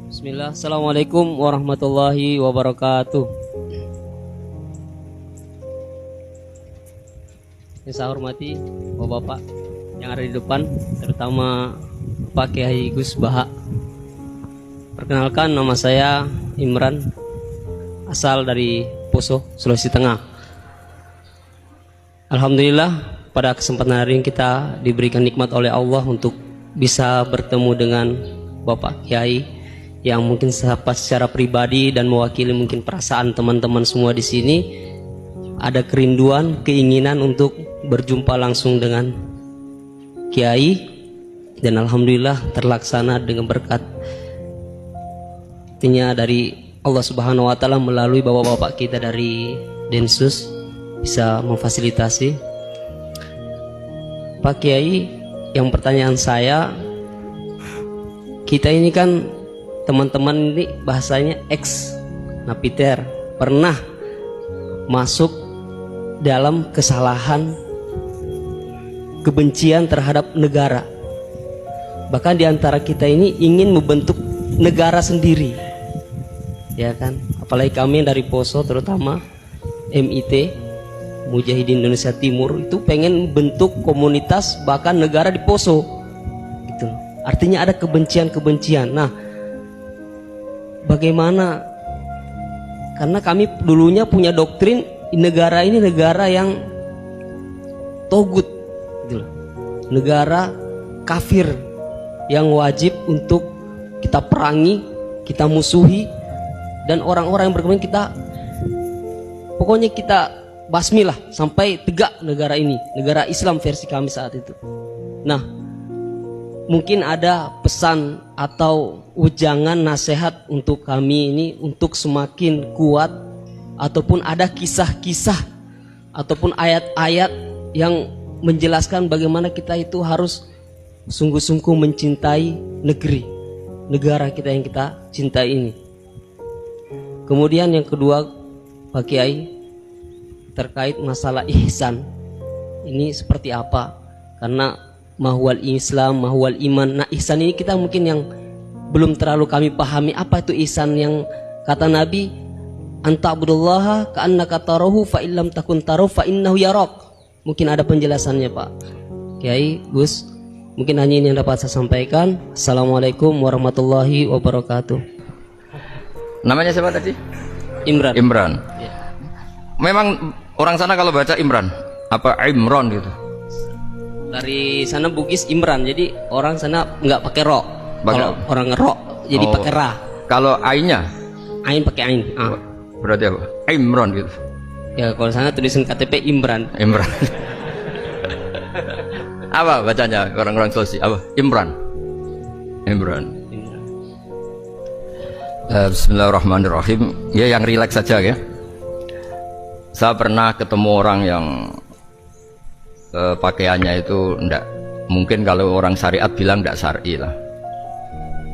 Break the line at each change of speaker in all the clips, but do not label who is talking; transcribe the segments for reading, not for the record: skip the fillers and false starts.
Bismillah, Assalamualaikum warahmatullahi wabarakatuh. Yang saya hormati bapak-bapak yang ada di depan, terutama Pak Kiai Gus Baha. Perkenalkan, nama saya Imran, asal dari Poso, Sulawesi Tengah. Alhamdulillah, pada kesempatan hari ini kita diberikan nikmat oleh Allah untuk bisa bertemu dengan Bapak Kiai yang mungkin secara pribadi dan mewakili mungkin perasaan teman-teman semua di sini. Ada kerinduan, keinginan untuk berjumpa langsung dengan Kiai, dan alhamdulillah terlaksana dengan berkat dari Allah Subhanahu wa taala melalui bapak-bapak kita dari Densus bisa memfasilitasi. Pak Kiai, yang pertanyaan saya, kita ini kan teman-teman ini bahasanya ex napiter, pernah masuk dalam kesalahan kebencian terhadap negara. Bahkan diantara kita ini ingin membentuk negara sendiri, ya kan? Apalagi kami yang dari Poso, terutama MIT, Mujahidin Indonesia Timur, itu pengen bentuk komunitas bahkan negara di Poso, gitu. Artinya ada kebencian-kebencian. Nah, bagaimana? Karena kami dulunya punya doktrin negara ini negara yang togut, gitu. Negara kafir yang wajib untuk kita perangi, kita musuhi, dan orang-orang yang berkepentingan kita, pokoknya kita basmilah sampai tegak negara ini, negara Islam versi kami saat itu. Nah, mungkin ada pesan atau ujangan nasihat untuk kami ini untuk semakin kuat, ataupun ada kisah-kisah ataupun ayat-ayat yang menjelaskan bagaimana kita itu harus sungguh-sungguh mencintai negara kita yang kita cintai ini. Kemudian yang kedua, Pak Kiai, terkait masalah ihsan ini seperti apa? Karena mahwal Islam, mahwal iman. Nah, ihsan ini kita mungkin yang belum terlalu kami pahami. Apa itu ihsan yang kata Nabi, anta'budullaha ka'annaka tarahu fa illam takun tarahu fa innahu yarak. Mungkin ada penjelasannya, Pak Kiai Gus. Mungkin hanya ini yang dapat saya sampaikan. Assalamualaikum warahmatullahi wabarakatuh.
Namanya siapa tadi?
Imran.
Imran.
Ya.
Memang orang sana kalau baca Imran apa Imron gitu?
Dari sana Bugis Imran, jadi orang sana nggak pakai ro. Kalau orang ngerok jadi pakai ra.
Kalau ainnya?
Ain pakai ain.
Berarti apa? Imron gitu.
Ya, kalau sana tulisan KTP Imran.
Imran. Apa bacanya orang-orang Sulawesi? Apa? Imran. Imran. Bismillahirrahmanirrahim. Ya, yang rileks saja ya. Saya pernah ketemu orang yang pakaiannya itu enggak, mungkin kalau orang syariat bilang enggak syar'i lah,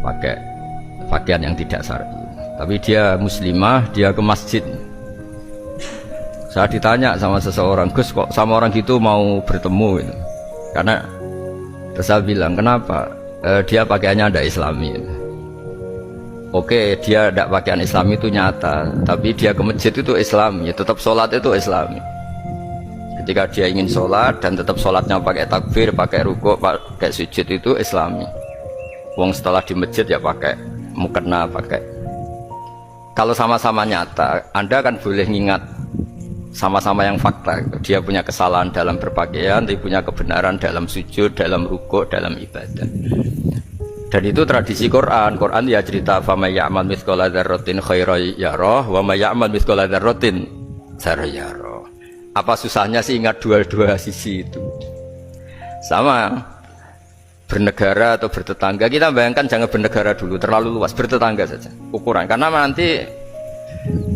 pakai pakaian yang tidak syar'i. Tapi dia muslimah, dia ke masjid. Saya ditanya sama seseorang, Gus kok sama orang gitu mau bertemu gitu. Karena saya bilang, kenapa? Dia pakaiannya ada islami. Oke, dia tidak pakaian islami itu nyata, tapi dia ke masjid itu islami, tetap sholat itu islami. Ketika dia ingin sholat dan tetap sholatnya pakai takbir, pakai rukuk, pakai sujud itu islami. Wong setelah di masjid ya pakai mukena, pakai. Kalau sama-sama nyata, Anda kan boleh ngingat sama-sama yang fakta. Dia punya kesalahan dalam berpakaian, tapi punya kebenaran dalam sujud, dalam rukuk, dalam ibadah. Dan itu tradisi Quran. Quran ya cerita famay ya'mal mithqala dzarratin khairan yarah wa may ya'mal mithqala dzarratin syarran yarah. Apa susahnya sih ingat dua-dua sisi itu? Sama bernegara atau bertetangga, kita bayangkan jangan bernegara dulu, terlalu luas, bertetangga saja ukuran, karena nanti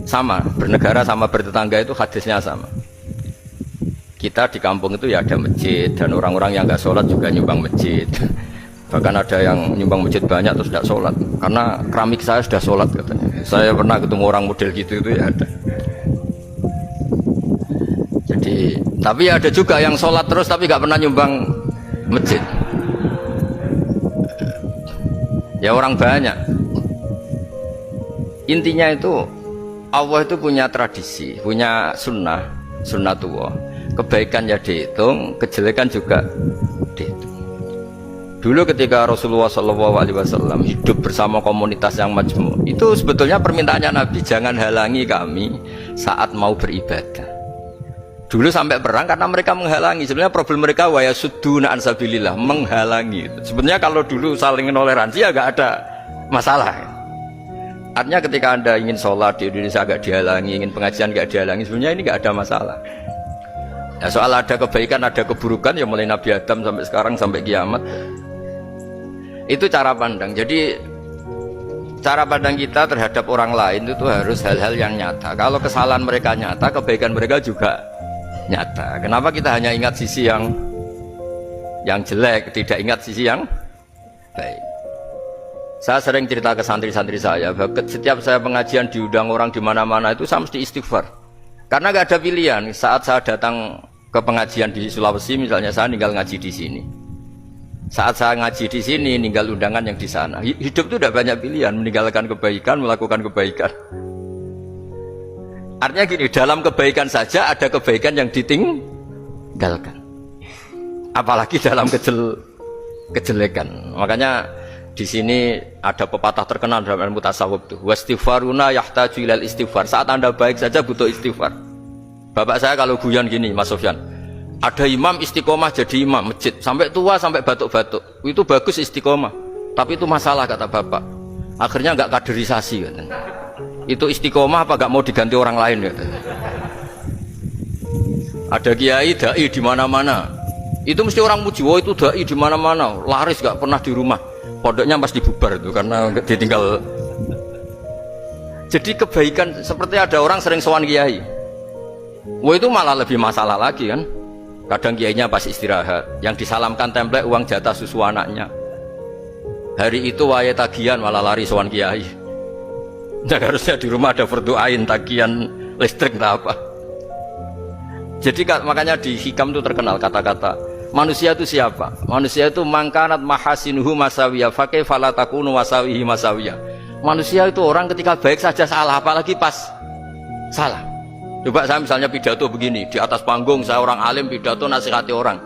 sama, bernegara sama bertetangga itu hadisnya sama. Kita di kampung itu ya ada masjid, dan orang-orang yang nggak sholat juga nyumbang masjid. Bahkan ada yang nyumbang masjid banyak terus tidak sholat, karena keramik saya sudah sholat katanya. Saya pernah ketemu orang model gitu itu ya ada. Jadi, tapi ada juga yang sholat terus tapi nggak pernah nyumbang masjid. Ya orang banyak. Intinya itu Allah itu punya tradisi, punya sunnatullah. Kebaikan ya dihitung, kejelekan juga dihitung. Dulu ketika Rasulullah SAW hidup bersama komunitas yang majmu', itu sebetulnya permintaannya Nabi, jangan halangi kami saat mau beribadah. Dulu sampai perang karena mereka menghalangi. Sebenarnya problem mereka wa yasudduna an sabilillah, menghalangi. Sebenarnya kalau dulu saling toleransi ya gak ada masalah. Artinya ketika Anda ingin sholat di Indonesia agak dihalangi, ingin pengajian gak dihalangi, sebenarnya ini gak ada masalah. Ya, soal ada kebaikan, ada keburukan, ya mulai Nabi Adam sampai sekarang, sampai kiamat. Itu cara pandang. Jadi cara pandang kita terhadap orang lain itu harus hal-hal yang nyata. Kalau kesalahan mereka nyata, kebaikan mereka juga nyata. Kenapa kita hanya ingat sisi yang jelek, tidak ingat sisi yang baik? Saya sering cerita ke santri-santri saya, setiap saya pengajian diundang orang di mana-mana itu saya mesti istighfar. Karena gak ada pilihan. Saat saya datang ke pengajian di Sulawesi, misalnya saya tinggal ngaji di sini. Saat saya ngaji di sini, ninggal undangan yang di sana. Hidup itu tidak banyak pilihan, meninggalkan kebaikan, melakukan kebaikan. Artinya gini, dalam kebaikan saja ada kebaikan yang ditinggalkan. Apalagi dalam kejelekan. Makanya di sini ada pepatah terkenal dalam ilmu tasawuf tuh. Wastighfaruna yahtaju ilal istighfar. Saat Anda baik saja butuh istighfar. Bapak saya kalau guyon gini, Mas Sofyan. Ada imam istiqomah jadi imam masjid sampai tua sampai batuk-batuk, itu bagus istiqomah, tapi itu masalah kata bapak, akhirnya nggak kaderisasi katanya. Itu istiqomah apa nggak mau diganti orang lain katanya. Ada kiai dai di mana-mana, itu mesti orang muji, oh itu dai di mana-mana, laris nggak pernah di rumah, pondoknya pas dibubar itu karena ditinggal. Jadi kebaikan seperti ada orang sering sowan kiai, wah itu malah lebih masalah lagi kan. Kadang kiainya pas istirahat, yang disalamkan template uang jatah susu anaknya. Hari itu waya tagihan malah lari sowan kiai. Nah, harusnya di rumah ada berdoain tagihan listrik entah apa. Jadi makanya di hikam itu terkenal kata-kata manusia itu siapa? Manusia itu mangkanat mahasinuhu masawiyah fakih falatakunu masawihi masawiyah. Manusia itu orang ketika baik saja salah, apalagi pas salah. Coba saya misalnya pidato begini, di atas panggung saya orang alim pidato nasihati orang.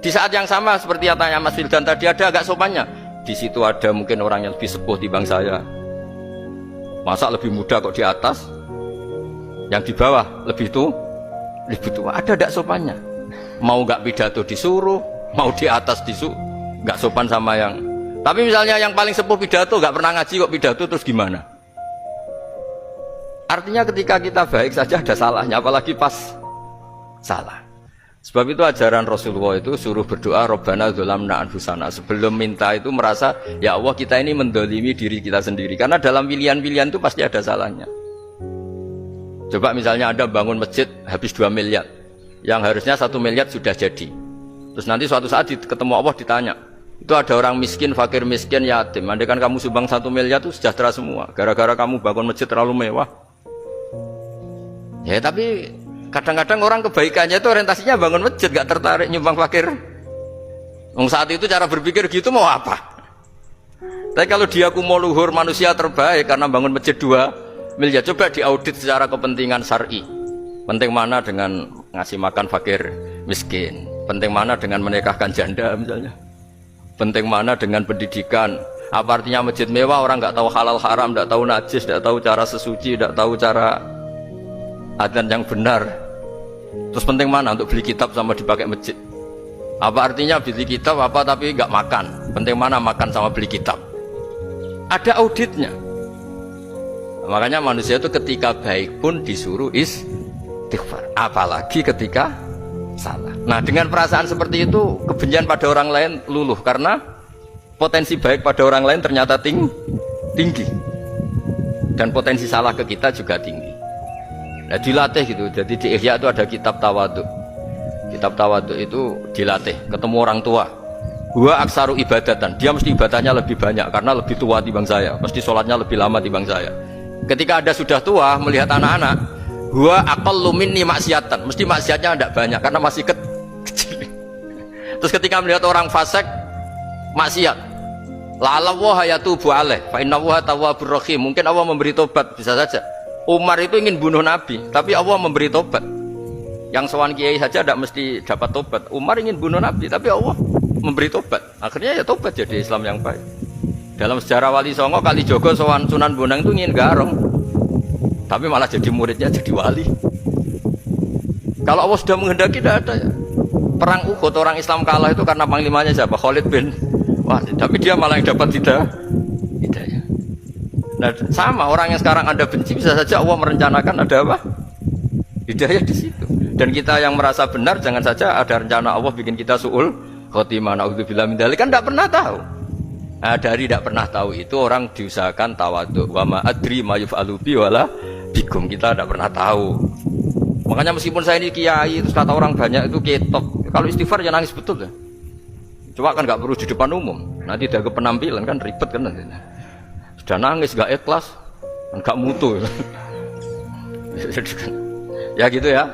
Di saat yang sama seperti yang tanya Mas Wildan tadi, ada agak sopannya. Di situ ada mungkin orang yang lebih sepuh dibanding saya. Masa lebih muda kok di atas? Yang di bawah lebih tua? Ada agak sopannya. Mau nggak pidato disuruh, mau di atas disuruh, nggak sopan sama yang. Tapi misalnya yang paling sepuh pidato nggak pernah ngaji kok pidato, terus gimana? Artinya ketika kita baik saja ada salahnya, apalagi pas salah. Sebab itu ajaran Rasulullah itu suruh berdoa Rabbana dzolamna anfusana. Sebelum minta itu merasa, ya Allah kita ini mendolimi diri kita sendiri. Karena dalam pilihan-pilihan itu pasti ada salahnya. Coba misalnya Anda bangun masjid habis 2 miliar, yang harusnya 1 miliar sudah jadi. Terus nanti suatu saat ketemu Allah ditanya, itu ada orang miskin, fakir miskin, yatim. Andai kan kamu sumbang 1 miliar itu sejahtera semua. Gara-gara kamu bangun masjid terlalu mewah. Ya tapi kadang-kadang orang kebaikannya itu orientasinya bangun masjid, gak tertarik nyumbang fakir. Saat itu cara berpikir gitu mau apa? Tapi kalau dia kumuluhur manusia terbaik karena bangun masjid 2 miliar, coba diaudit secara kepentingan syar'i. Penting mana dengan ngasih makan fakir miskin? Penting mana dengan menikahkan janda misalnya? Penting mana dengan pendidikan? Apa artinya masjid mewah orang nggak tahu halal haram, nggak tahu najis, nggak tahu cara sesuci, nggak tahu cara adzan yang benar. Terus penting mana untuk beli kitab sama dipakai masjid? Apa artinya beli kitab apa tapi nggak makan? Penting mana makan sama beli kitab? Ada auditnya. Makanya manusia itu ketika baik pun disuruh istighfar, apalagi ketika salah. Nah dengan perasaan seperti itu kebencian pada orang lain luluh karena potensi baik pada orang lain ternyata tinggi dan potensi salah ke kita juga tinggi. Nah dilatih gitu. Jadi di Ihya itu ada kitab tawadhu. Kitab tawadhu itu dilatih ketemu orang tua. Gua aksaru ibadatan, dia mesti ibadahnya lebih banyak karena lebih tua timbang saya, mesti sholatnya lebih lama timbang saya. Ketika Anda sudah tua melihat anak-anak, gua aqallu minni maksiatan, mesti maksiatnya tidak banyak karena masih kecil. Terus ketika melihat orang fasik maksiat, La Allah yatubu alaih fa inna Allah tawwabur rahim. Mungkin Allah memberi tobat, bisa saja. Umar itu ingin bunuh Nabi, tapi Allah memberi tobat. Yang sowan kiai saja tidak mesti dapat tobat. Umar ingin bunuh Nabi, tapi Allah memberi tobat. Akhirnya ya tobat jadi Islam yang baik. Dalam sejarah Wali Songo, Kalijogo sowan Sunan Bonang itu ingin garong, tapi malah jadi muridnya jadi wali. Kalau Allah sudah menghendaki, tidak ada ya. Perang Uhud orang Islam kalah itu karena panglimanya siapa? Khalid bin Walid. Tapi dia malah yang dapat hidayah. Nah, sama orang yang sekarang Anda benci, bisa saja Allah merencanakan ada apa? Hidayah di situ. Dan kita yang merasa benar, jangan saja ada rencana Allah bikin kita su'ul khotimah, na'udzubillah min dzalik, kan tidak pernah tahu. Nah, dari tidak pernah tahu itu orang diusahakan tawadhu. Wa ma adri ma yuf'alu bi wala bikum, kita tidak pernah tahu. Makanya meskipun saya ini kiai, terus kata orang banyak itu ketok. Kalau istighfar ya nangis betul ya. Coba kan nggak perlu di depan umum. Nanti udah ke penampilan kan ribet kan nanti. Sudah nangis nggak ikhlas, nggak mutu. Ya gitu ya.